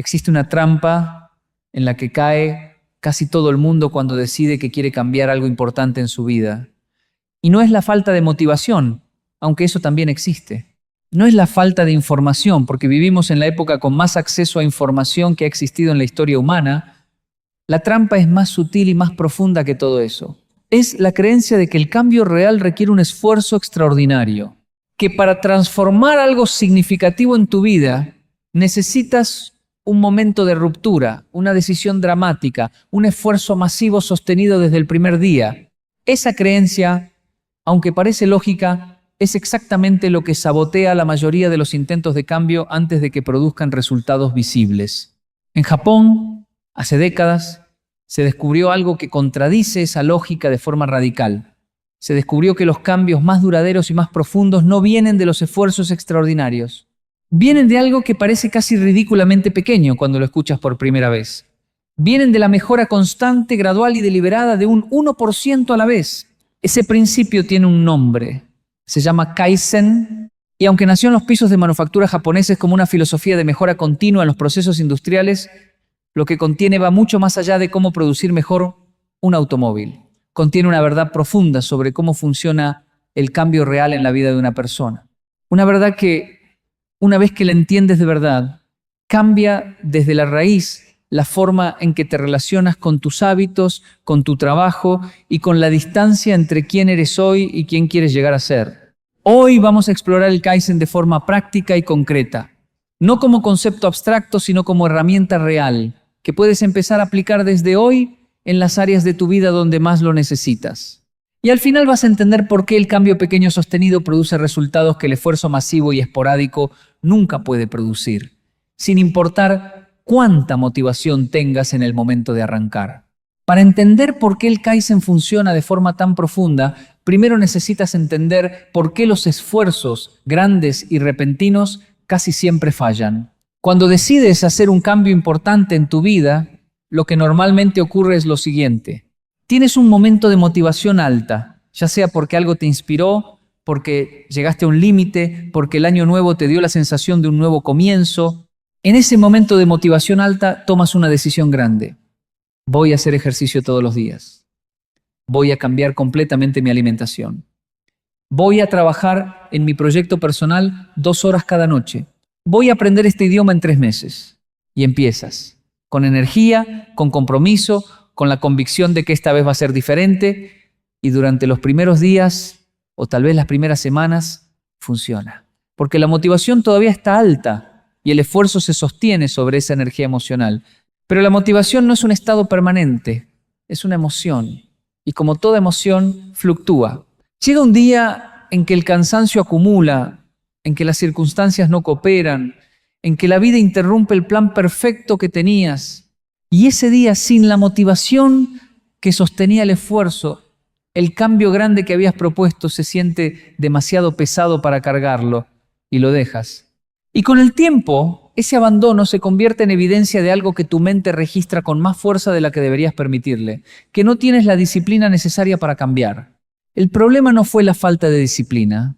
Existe una trampa en la que cae casi todo el mundo cuando decide que quiere cambiar algo importante en su vida. Y no es la falta de motivación, aunque eso también existe. No es la falta de información, porque vivimos en la época con más acceso a información que ha existido en la historia humana. La trampa es más sutil y más profunda que todo eso. Es la creencia de que el cambio real requiere un esfuerzo extraordinario, que para transformar algo significativo en tu vida necesitas un momento de ruptura, una decisión dramática, un esfuerzo masivo sostenido desde el primer día. Esa creencia, aunque parece lógica, es exactamente lo que sabotea la mayoría de los intentos de cambio antes de que produzcan resultados visibles. En Japón, hace décadas, se descubrió algo que contradice esa lógica de forma radical. Se descubrió que los cambios más duraderos y más profundos no vienen de los esfuerzos extraordinarios. Vienen de algo que parece casi ridículamente pequeño cuando lo escuchas por primera vez. Vienen de la mejora constante, gradual y deliberada de un 1% a la vez. Ese principio tiene un nombre. Se llama Kaizen, y aunque nació en los pisos de manufactura japoneses como una filosofía de mejora continua en los procesos industriales, lo que contiene va mucho más allá de cómo producir mejor un automóvil. Contiene una verdad profunda sobre cómo funciona el cambio real en la vida de una persona. Una verdad que, una vez que la entiendes de verdad, cambia desde la raíz la forma en que te relacionas con tus hábitos, con tu trabajo y con la distancia entre quién eres hoy y quién quieres llegar a ser. Hoy vamos a explorar el Kaizen de forma práctica y concreta, no como concepto abstracto, sino como herramienta real, que puedes empezar a aplicar desde hoy en las áreas de tu vida donde más lo necesitas. Y al final vas a entender por qué el cambio pequeño sostenido produce resultados que el esfuerzo masivo y esporádico nunca puede producir, sin importar cuánta motivación tengas en el momento de arrancar. Para entender por qué el Kaizen funciona de forma tan profunda, primero necesitas entender por qué los esfuerzos grandes y repentinos casi siempre fallan. Cuando decides hacer un cambio importante en tu vida, lo que normalmente ocurre es lo siguiente. Tienes un momento de motivación alta, ya sea porque algo te inspiró, porque llegaste a un límite, porque el año nuevo te dio la sensación de un nuevo comienzo. En ese momento de motivación alta tomas una decisión grande. Voy a hacer ejercicio todos los días. Voy a cambiar completamente mi alimentación. Voy a trabajar en mi proyecto personal 2 horas cada noche. Voy a aprender este idioma en 3 meses. Y empiezas, con energía, con compromiso, con la convicción de que esta vez va a ser diferente, y durante los primeros días, o tal vez las primeras semanas, funciona. Porque la motivación todavía está alta, y el esfuerzo se sostiene sobre esa energía emocional. Pero la motivación no es un estado permanente, es una emoción. Y como toda emoción, fluctúa. Llega un día en que el cansancio acumula, en que las circunstancias no cooperan, en que la vida interrumpe el plan perfecto que tenías. Y ese día, sin la motivación que sostenía el esfuerzo, el cambio grande que habías propuesto se siente demasiado pesado para cargarlo y lo dejas. Y con el tiempo, ese abandono se convierte en evidencia de algo que tu mente registra con más fuerza de la que deberías permitirle, que no tienes la disciplina necesaria para cambiar. El problema no fue la falta de disciplina.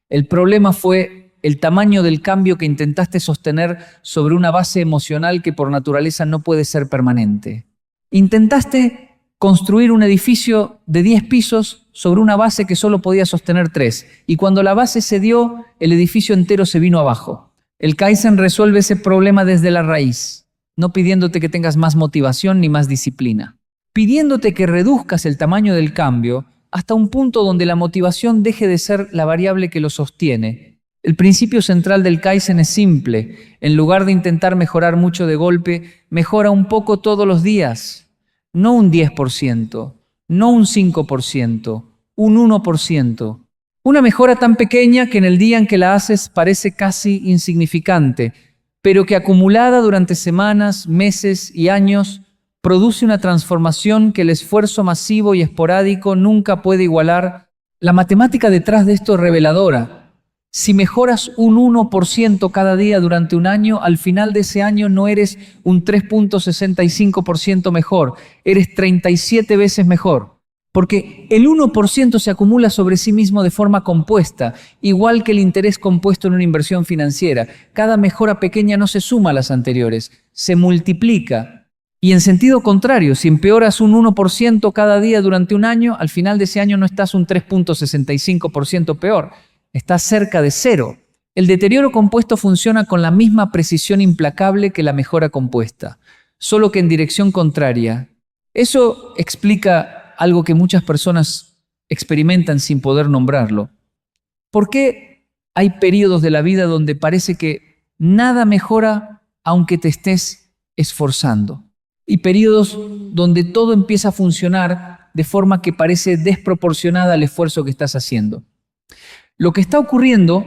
El problema fue el tamaño del cambio que intentaste sostener sobre una base emocional que por naturaleza no puede ser permanente. Intentaste construir un edificio de 10 pisos sobre una base que solo podía sostener 3, y cuando la base cedió, el edificio entero se vino abajo. El Kaizen resuelve ese problema desde la raíz, no pidiéndote que tengas más motivación ni más disciplina, pidiéndote que reduzcas el tamaño del cambio hasta un punto donde la motivación deje de ser la variable que lo sostiene. El principio central del Kaizen es simple. En lugar de intentar mejorar mucho de golpe, mejora un poco todos los días. No un 10%, no un 5%, un 1%. Una mejora tan pequeña que en el día en que la haces parece casi insignificante, pero que acumulada durante semanas, meses y años, produce una transformación que el esfuerzo masivo y esporádico nunca puede igualar. La matemática detrás de esto es reveladora. Si mejoras un 1% cada día durante un año, al final de ese año no eres un 3.65% mejor, eres 37 veces mejor. Porque el 1% se acumula sobre sí mismo de forma compuesta, igual que el interés compuesto en una inversión financiera. Cada mejora pequeña no se suma a las anteriores, se multiplica. Y en sentido contrario, si empeoras un 1% cada día durante un año, al final de ese año no estás un 3,65% peor, estás cerca de cero. El deterioro compuesto funciona con la misma precisión implacable que la mejora compuesta, solo que en dirección contraria. Eso explica algo que muchas personas experimentan sin poder nombrarlo. ¿Por qué hay periodos de la vida donde parece que nada mejora aunque te estés esforzando? Y periodos donde todo empieza a funcionar de forma que parece desproporcionada al esfuerzo que estás haciendo. Lo que está ocurriendo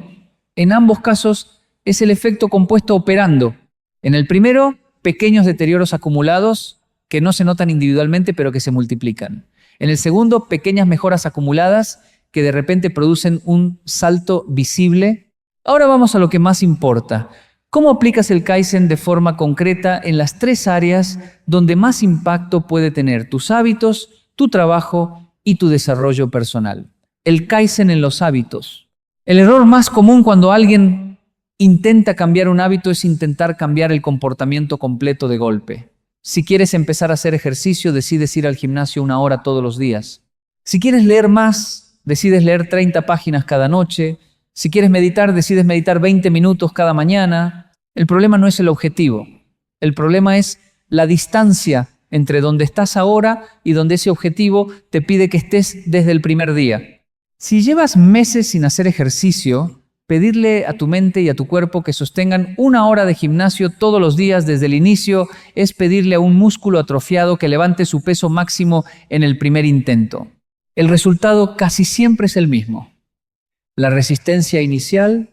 en ambos casos es el efecto compuesto operando. En el primero, pequeños deterioros acumulados que no se notan individualmente pero que se multiplican. En el segundo, pequeñas mejoras acumuladas que de repente producen un salto visible. Ahora vamos a lo que más importa. ¿Cómo aplicas el Kaizen de forma concreta en las 3 áreas donde más impacto puede tener tus hábitos, tu trabajo y tu desarrollo personal? El Kaizen en los hábitos. El error más común cuando alguien intenta cambiar un hábito es intentar cambiar el comportamiento completo de golpe. Si quieres empezar a hacer ejercicio, decides ir al gimnasio 1 hora todos los días. Si quieres leer más, decides leer 30 páginas cada noche. Si quieres meditar, decides meditar 20 minutos cada mañana. El problema no es el objetivo. El problema es la distancia entre donde estás ahora y donde ese objetivo te pide que estés desde el primer día. Si llevas meses sin hacer ejercicio, pedirle a tu mente y a tu cuerpo que sostengan 1 hora de gimnasio todos los días desde el inicio es pedirle a un músculo atrofiado que levante su peso máximo en el primer intento. El resultado casi siempre es el mismo. La resistencia inicial,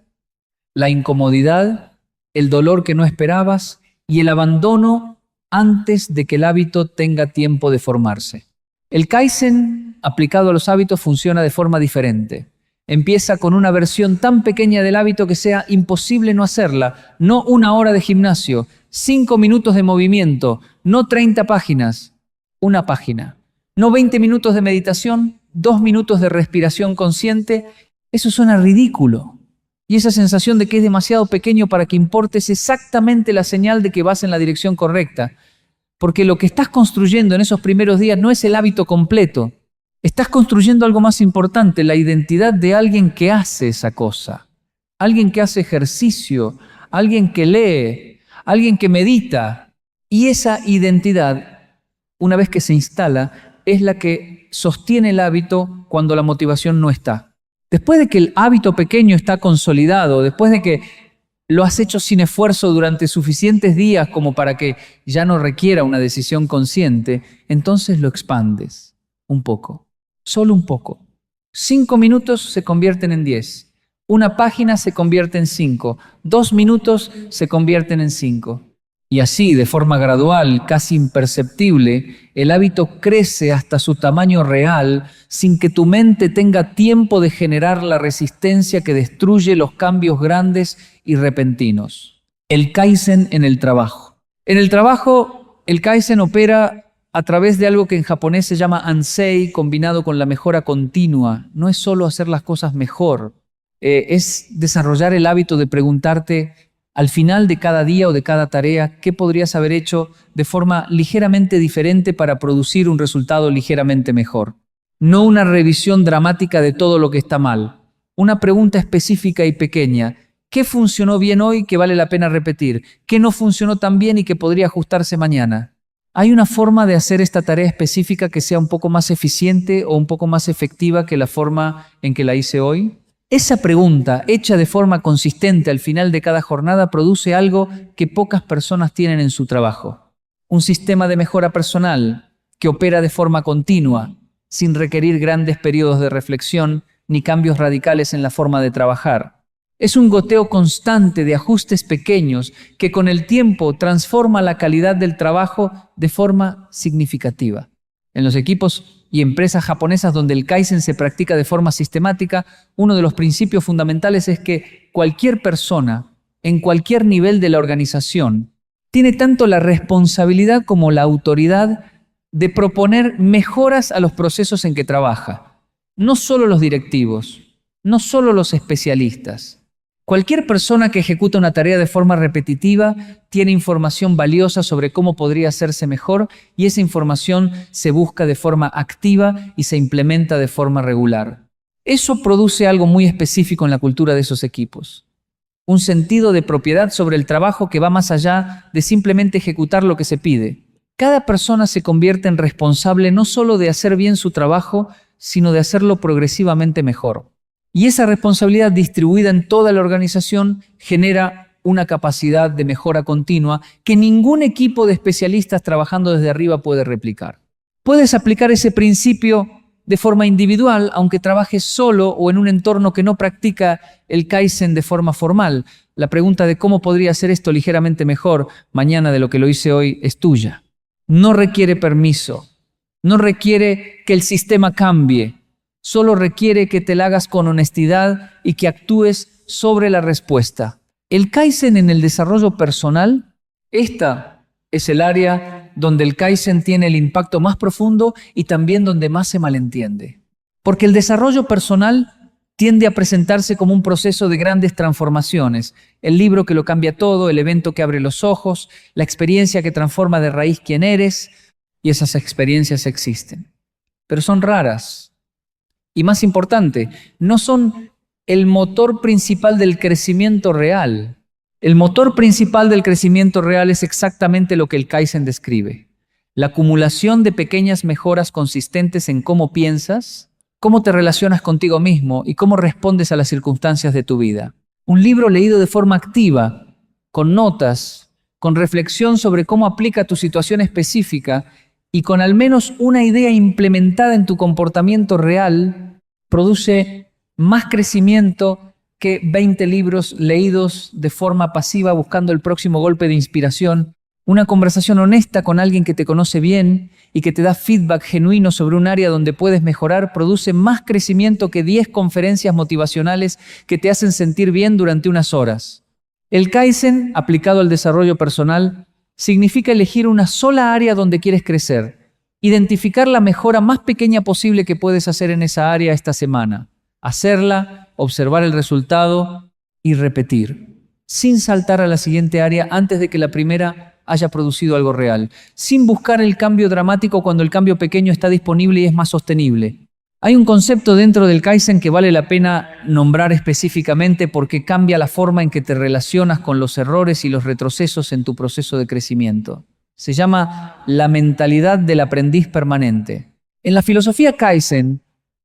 la incomodidad, el dolor que no esperabas y el abandono antes de que el hábito tenga tiempo de formarse. El Kaizen aplicado a los hábitos funciona de forma diferente. Empieza con una versión tan pequeña del hábito que sea imposible no hacerla. No 1 hora de gimnasio, 5 minutos de movimiento, no 30 páginas, 1 página. No 20 minutos de meditación, 2 minutos de respiración consciente. Eso suena ridículo. Y esa sensación de que es demasiado pequeño para que importe es exactamente la señal de que vas en la dirección correcta. Porque lo que estás construyendo en esos primeros días no es el hábito completo. Estás construyendo algo más importante, la identidad de alguien que hace esa cosa. Alguien que hace ejercicio, alguien que lee, alguien que medita. Y esa identidad, una vez que se instala, es la que sostiene el hábito cuando la motivación no está. Después de que el hábito pequeño está consolidado, después de que lo has hecho sin esfuerzo durante suficientes días como para que ya no requiera una decisión consciente, entonces lo expandes un poco, solo un poco. 5 minutos se convierten en 10. 1 página se convierte en 5. 2 minutos se convierten en 5. Y así, de forma gradual, casi imperceptible, el hábito crece hasta su tamaño real sin que tu mente tenga tiempo de generar la resistencia que destruye los cambios grandes y repentinos. El Kaizen en el trabajo. En el trabajo, el Kaizen opera a través de algo que en japonés se llama Ansei, combinado con la mejora continua. No es solo hacer las cosas mejor, es desarrollar el hábito de preguntarte al final de cada día o de cada tarea, ¿qué podrías haber hecho de forma ligeramente diferente para producir un resultado ligeramente mejor? No una revisión dramática de todo lo que está mal. Una pregunta específica y pequeña. ¿Qué funcionó bien hoy que vale la pena repetir? ¿Qué no funcionó tan bien y que podría ajustarse mañana? ¿Hay una forma de hacer esta tarea específica que sea un poco más eficiente o un poco más efectiva que la forma en que la hice hoy? Esa pregunta, hecha de forma consistente al final de cada jornada, produce algo que pocas personas tienen en su trabajo. Un sistema de mejora personal que opera de forma continua, sin requerir grandes periodos de reflexión ni cambios radicales en la forma de trabajar. Es un goteo constante de ajustes pequeños que con el tiempo transforma la calidad del trabajo de forma significativa. En los equipos y empresas japonesas donde el Kaizen se practica de forma sistemática, uno de los principios fundamentales es que cualquier persona, en cualquier nivel de la organización, tiene tanto la responsabilidad como la autoridad de proponer mejoras a los procesos en que trabaja. No solo los directivos, no solo los especialistas. Cualquier persona que ejecuta una tarea de forma repetitiva tiene información valiosa sobre cómo podría hacerse mejor y esa información se busca de forma activa y se implementa de forma regular. Eso produce algo muy específico en la cultura de esos equipos. Un sentido de propiedad sobre el trabajo que va más allá de simplemente ejecutar lo que se pide. Cada persona se convierte en responsable no solo de hacer bien su trabajo, sino de hacerlo progresivamente mejor. Y esa responsabilidad distribuida en toda la organización genera una capacidad de mejora continua que ningún equipo de especialistas trabajando desde arriba puede replicar. Puedes aplicar ese principio de forma individual, aunque trabajes solo o en un entorno que no practica el Kaizen de forma formal. La pregunta de cómo podría hacer esto ligeramente mejor mañana de lo que lo hice hoy es tuya. No requiere permiso, no requiere que el sistema cambie. Solo requiere que te la hagas con honestidad y que actúes sobre la respuesta. El Kaizen en el desarrollo personal, esta es el área donde el Kaizen tiene el impacto más profundo y también donde más se malentiende. Porque el desarrollo personal tiende a presentarse como un proceso de grandes transformaciones. El libro que lo cambia todo, el evento que abre los ojos, la experiencia que transforma de raíz quién eres, y esas experiencias existen. Pero son raras. Y más importante, no son el motor principal del crecimiento real. El motor principal del crecimiento real es exactamente lo que el Kaizen describe. La acumulación de pequeñas mejoras consistentes en cómo piensas, cómo te relacionas contigo mismo y cómo respondes a las circunstancias de tu vida. Un libro leído de forma activa, con notas, con reflexión sobre cómo aplica a tu situación específica y con al menos una idea implementada en tu comportamiento real, produce más crecimiento que 20 libros leídos de forma pasiva buscando el próximo golpe de inspiración. Una conversación honesta con alguien que te conoce bien y que te da feedback genuino sobre un área donde puedes mejorar produce más crecimiento que 10 conferencias motivacionales que te hacen sentir bien durante unas horas. El Kaizen, aplicado al desarrollo personal, significa elegir una sola área donde quieres crecer, identificar la mejora más pequeña posible que puedes hacer en esa área esta semana, hacerla, observar el resultado y repetir, sin saltar a la siguiente área antes de que la primera haya producido algo real, sin buscar el cambio dramático cuando el cambio pequeño está disponible y es más sostenible. Hay un concepto dentro del Kaizen que vale la pena nombrar específicamente porque cambia la forma en que te relacionas con los errores y los retrocesos en tu proceso de crecimiento. Se llama la mentalidad del aprendiz permanente. En la filosofía Kaizen,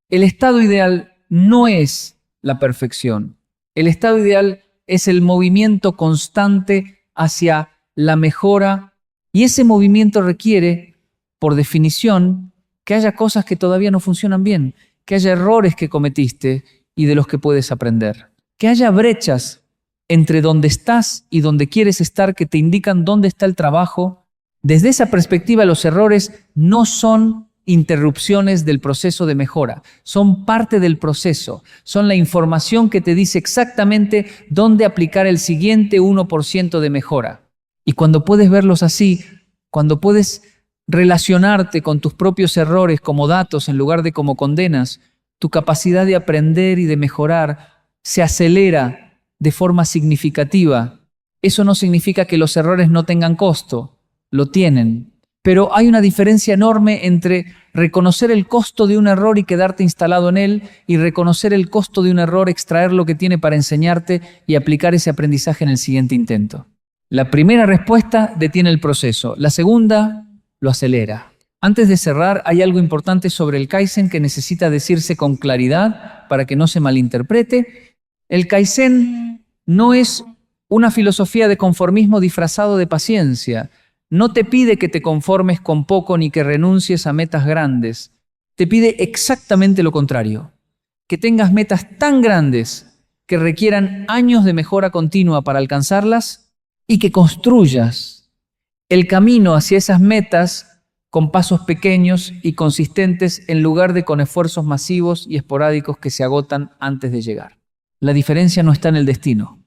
el estado ideal no es la perfección. El estado ideal es el movimiento constante hacia la mejora y ese movimiento requiere, por definición, que haya cosas que todavía no funcionan bien, que haya errores que cometiste y de los que puedes aprender, que haya brechas entre donde estás y donde quieres estar que te indican dónde está el trabajo. Desde esa perspectiva, los errores no son interrupciones del proceso de mejora, son parte del proceso, son la información que te dice exactamente dónde aplicar el siguiente 1% de mejora. Y cuando puedes verlos así, cuando puedes relacionarte con tus propios errores como datos en lugar de como condenas, tu capacidad de aprender y de mejorar se acelera de forma significativa. Eso no significa que los errores no tengan costo, lo tienen. Pero hay una diferencia enorme entre reconocer el costo de un error y quedarte instalado en él y reconocer el costo de un error, extraer lo que tiene para enseñarte y aplicar ese aprendizaje en el siguiente intento. La primera respuesta detiene el proceso, la segunda lo acelera. Antes de cerrar, hay algo importante sobre el Kaizen que necesita decirse con claridad para que no se malinterprete. El Kaizen no es una filosofía de conformismo disfrazado de paciencia. No te pide que te conformes con poco ni que renuncies a metas grandes. Te pide exactamente lo contrario. Que tengas metas tan grandes que requieran años de mejora continua para alcanzarlas y que construyas el camino hacia esas metas con pasos pequeños y consistentes en lugar de con esfuerzos masivos y esporádicos que se agotan antes de llegar. La diferencia no está en el destino,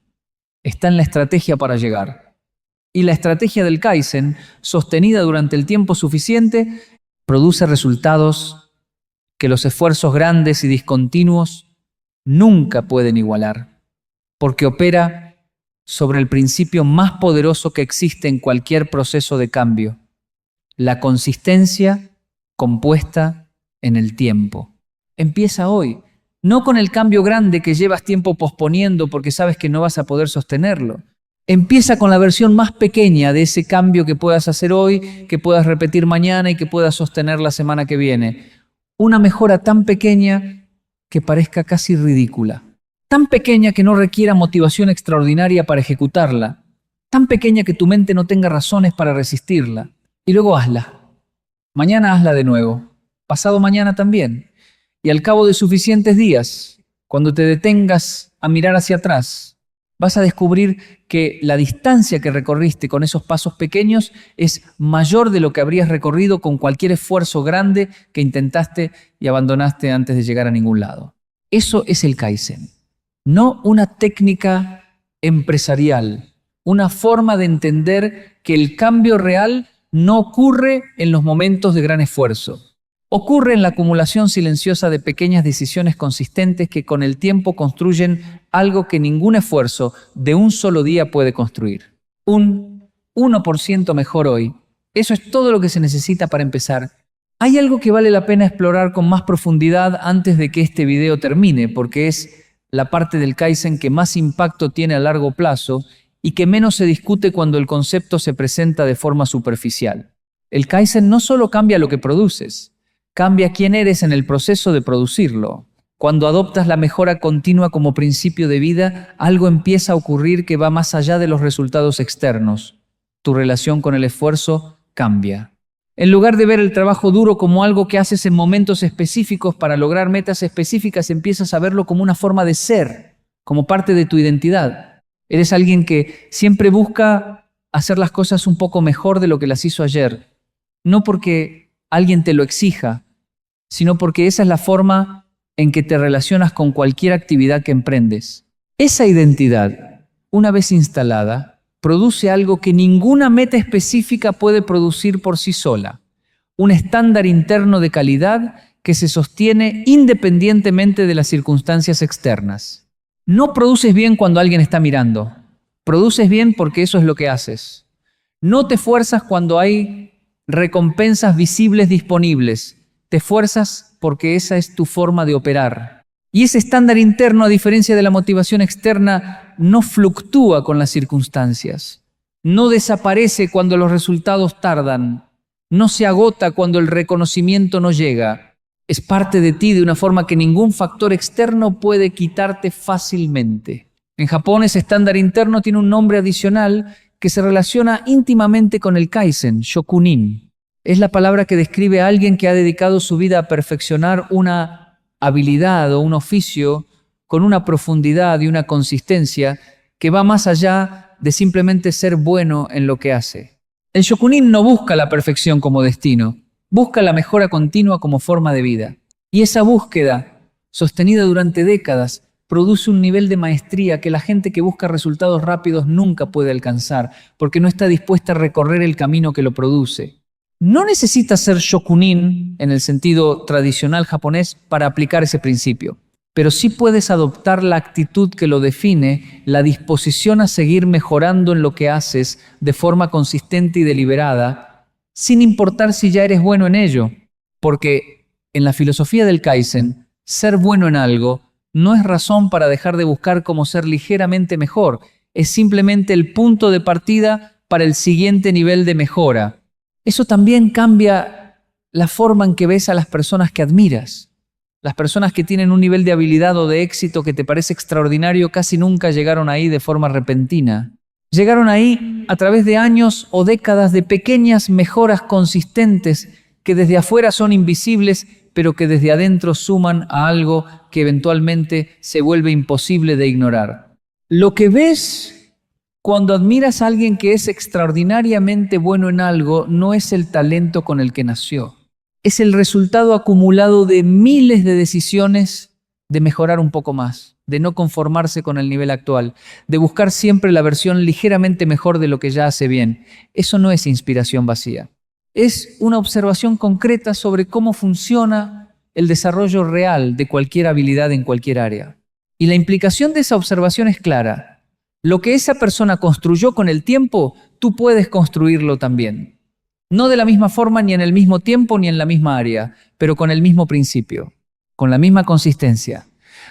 está en la estrategia para llegar. Y la estrategia del Kaizen, sostenida durante el tiempo suficiente, produce resultados que los esfuerzos grandes y discontinuos nunca pueden igualar, porque opera sobre el principio más poderoso que existe en cualquier proceso de cambio, la consistencia compuesta en el tiempo. Empieza hoy, no con el cambio grande que llevas tiempo posponiendo porque sabes que no vas a poder sostenerlo. Empieza con la versión más pequeña de ese cambio que puedas hacer hoy, que puedas repetir mañana y que puedas sostener la semana que viene. Una mejora tan pequeña que parezca casi ridícula. Tan pequeña que no requiera motivación extraordinaria para ejecutarla. Tan pequeña que tu mente no tenga razones para resistirla. Y luego hazla. Mañana hazla de nuevo. Pasado mañana también. Y al cabo de suficientes días, cuando te detengas a mirar hacia atrás, vas a descubrir que la distancia que recorriste con esos pasos pequeños es mayor de lo que habrías recorrido con cualquier esfuerzo grande que intentaste y abandonaste antes de llegar a ningún lado. Eso es el Kaizen. No una técnica empresarial, una forma de entender que el cambio real no ocurre en los momentos de gran esfuerzo. Ocurre en la acumulación silenciosa de pequeñas decisiones consistentes que con el tiempo construyen algo que ningún esfuerzo de un solo día puede construir. Un 1% mejor hoy. Eso es todo lo que se necesita para empezar. Hay algo que vale la pena explorar con más profundidad antes de que este video termine, porque es la parte del Kaizen que más impacto tiene a largo plazo y que menos se discute cuando el concepto se presenta de forma superficial. El Kaizen no solo cambia lo que produces, cambia quién eres en el proceso de producirlo. Cuando adoptas la mejora continua como principio de vida, algo empieza a ocurrir que va más allá de los resultados externos. Tu relación con el esfuerzo cambia. En lugar de ver el trabajo duro como algo que haces en momentos específicos para lograr metas específicas, empiezas a verlo como una forma de ser, como parte de tu identidad. Eres alguien que siempre busca hacer las cosas un poco mejor de lo que las hizo ayer. No porque alguien te lo exija, sino porque esa es la forma en que te relacionas con cualquier actividad que emprendes. Esa identidad, una vez instalada, produce algo que ninguna meta específica puede producir por sí sola. Un estándar interno de calidad que se sostiene independientemente de las circunstancias externas. No produces bien cuando alguien está mirando. Produces bien porque eso es lo que haces. No te esfuerzas cuando hay recompensas visibles disponibles. Te esfuerzas porque esa es tu forma de operar. Y ese estándar interno, a diferencia de la motivación externa, no fluctúa con las circunstancias. No desaparece cuando los resultados tardan. No se agota cuando el reconocimiento no llega. Es parte de ti de una forma que ningún factor externo puede quitarte fácilmente. En Japón, ese estándar interno tiene un nombre adicional que se relaciona íntimamente con el Kaizen, Shokunin. Es la palabra que describe a alguien que ha dedicado su vida a perfeccionar una habilidad o un oficio con una profundidad y una consistencia que va más allá de simplemente ser bueno en lo que hace. El Shokunin no busca la perfección como destino, busca la mejora continua como forma de vida. Y esa búsqueda, sostenida durante décadas, produce un nivel de maestría que la gente que busca resultados rápidos nunca puede alcanzar, porque no está dispuesta a recorrer el camino que lo produce. No necesitas ser shokunin en el sentido tradicional japonés para aplicar ese principio, pero sí puedes adoptar la actitud que lo define, la disposición a seguir mejorando en lo que haces de forma consistente y deliberada, sin importar si ya eres bueno en ello, porque en la filosofía del Kaizen, ser bueno en algo no es razón para dejar de buscar cómo ser ligeramente mejor, es simplemente el punto de partida para el siguiente nivel de mejora. Eso también cambia la forma en que ves a las personas que admiras. Las personas que tienen un nivel de habilidad o de éxito que te parece extraordinario casi nunca llegaron ahí de forma repentina. Llegaron ahí a través de años o décadas de pequeñas mejoras consistentes que desde afuera son invisibles, pero que desde adentro suman a algo que eventualmente se vuelve imposible de ignorar. Lo que ves cuando admiras a alguien que es extraordinariamente bueno en algo, no es el talento con el que nació. Es el resultado acumulado de miles de decisiones de mejorar un poco más, de no conformarse con el nivel actual, de buscar siempre la versión ligeramente mejor de lo que ya hace bien. Eso no es inspiración vacía. Es una observación concreta sobre cómo funciona el desarrollo real de cualquier habilidad en cualquier área. Y la implicación de esa observación es clara. Lo que esa persona construyó con el tiempo, tú puedes construirlo también. No de la misma forma, ni en el mismo tiempo, ni en la misma área, pero con el mismo principio, con la misma consistencia,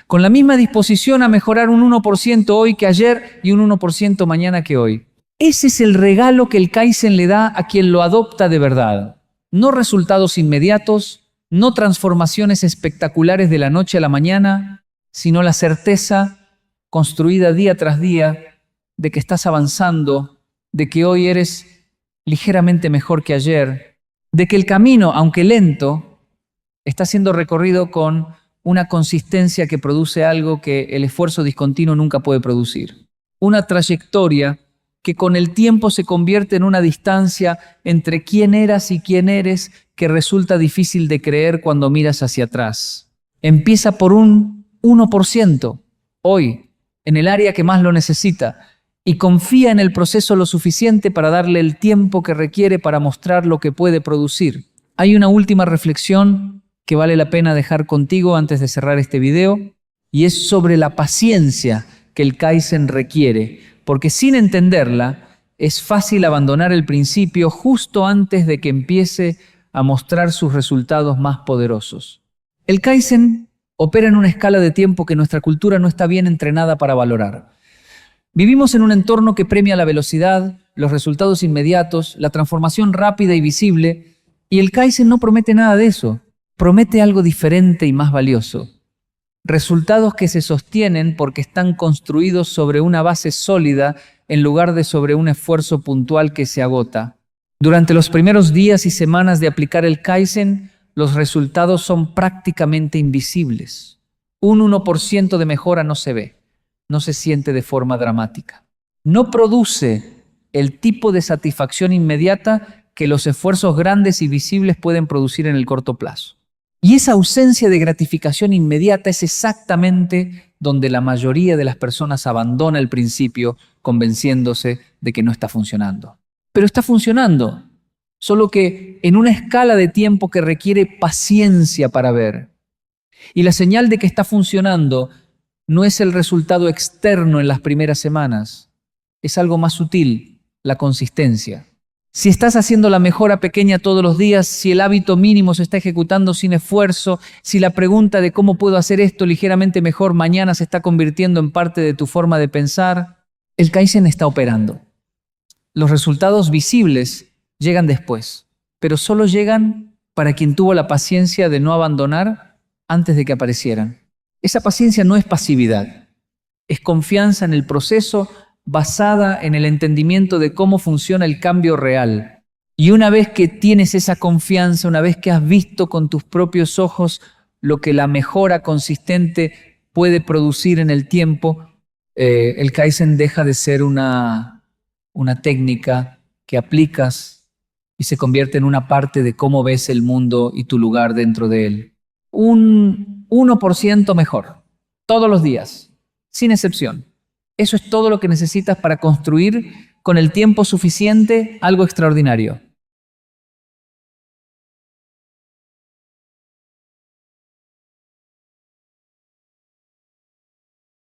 con la misma disposición a mejorar un 1% hoy que ayer y un 1% mañana que hoy. Ese es el regalo que el Kaizen le da a quien lo adopta de verdad. No resultados inmediatos, no transformaciones espectaculares de la noche a la mañana, sino la certeza construida día tras día de que estás avanzando, de que hoy eres ligeramente mejor que ayer, de que el camino, aunque lento, está siendo recorrido con una consistencia que produce algo que el esfuerzo discontinuo nunca puede producir. Una trayectoria que con el tiempo se convierte en una distancia entre quién eras y quién eres que resulta difícil de creer cuando miras hacia atrás. Empieza por un 1%, hoy, en el área que más lo necesita, y confía en el proceso lo suficiente para darle el tiempo que requiere para mostrar lo que puede producir. Hay una última reflexión que vale la pena dejar contigo antes de cerrar este video, y es sobre la paciencia que el Kaizen requiere, porque sin entenderla es fácil abandonar el principio justo antes de que empiece a mostrar sus resultados más poderosos. El Kaizen opera en una escala de tiempo que nuestra cultura no está bien entrenada para valorar. Vivimos en un entorno que premia la velocidad, los resultados inmediatos, la transformación rápida y visible, y el Kaizen no promete nada de eso. Promete algo diferente y más valioso. Resultados que se sostienen porque están construidos sobre una base sólida en lugar de sobre un esfuerzo puntual que se agota. Durante los primeros días y semanas de aplicar el Kaizen, los resultados son prácticamente invisibles. Un 1% de mejora no se ve, no se siente de forma dramática. No produce el tipo de satisfacción inmediata que los esfuerzos grandes y visibles pueden producir en el corto plazo. Y esa ausencia de gratificación inmediata es exactamente donde la mayoría de las personas abandona el principio convenciéndose de que no está funcionando. Pero está funcionando, solo que en una escala de tiempo que requiere paciencia para ver. Y la señal de que está funcionando no es el resultado externo en las primeras semanas, es algo más sutil, la consistencia. Si estás haciendo la mejora pequeña todos los días, si el hábito mínimo se está ejecutando sin esfuerzo, si la pregunta de cómo puedo hacer esto ligeramente mejor mañana se está convirtiendo en parte de tu forma de pensar, el Kaizen está operando. Los resultados visibles llegan después, pero solo llegan para quien tuvo la paciencia de no abandonar antes de que aparecieran. Esa paciencia no es pasividad, es confianza en el proceso basada en el entendimiento de cómo funciona el cambio real. Y una vez que tienes esa confianza, una vez que has visto con tus propios ojos lo que la mejora consistente puede producir en el tiempo, el Kaizen deja de ser una técnica que aplicas y se convierte en una parte de cómo ves el mundo y tu lugar dentro de él. Un 1% mejor, todos los días, sin excepción. Eso es todo lo que necesitas para construir con el tiempo suficiente algo extraordinario.